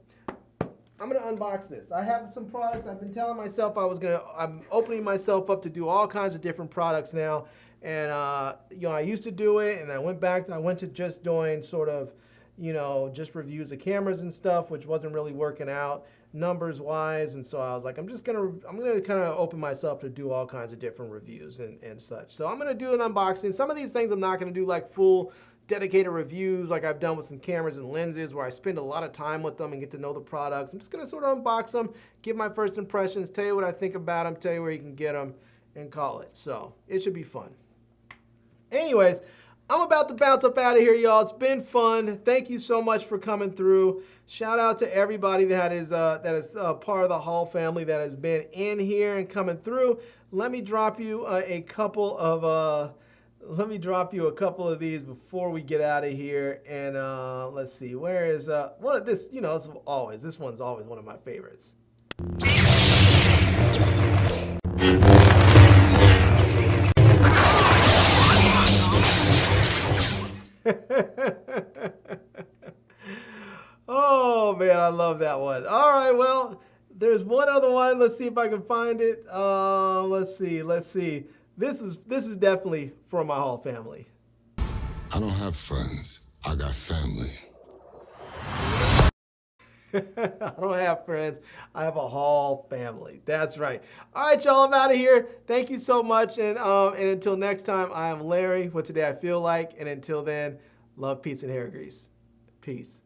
I'm going to unbox this. I have some products. I've been telling myself I'm opening myself up to do all kinds of different products now. And, I used to do it, and I went to just doing sort of, you know, just reviews of cameras and stuff, which wasn't really working out numbers wise. And so I was like, I'm gonna kind of open myself to do all kinds of different reviews and such. So I'm gonna do an unboxing. Some of these things I'm not gonna do like full dedicated reviews like I've done with some cameras and lenses where I spend a lot of time with them and get to know the products. I'm just gonna sort of unbox them, give my first impressions, tell you what I think about them, tell you where you can get them, and call it. So it should be fun. Anyways, I'm about to bounce up out of here, y'all. It's been fun. Thank you so much for coming through. Shout out to everybody that is part of the Hall family that has been in here and coming through. Let me drop you a couple of these before we get out of here. And let's see, where is one of this? You know, this one's always one of my favorites. Oh man, I love that one. All right, well, there's one other one. Let's see if I can find it. Let's see. This is definitely for my Hall family. I don't have friends. I got family. I don't have friends. I have a Hall family. That's right. All right, y'all, I'm out of here. Thank you so much. And until next time, I am Larry with Today I Feel Like. And until then, love, peace, and hair grease. Peace.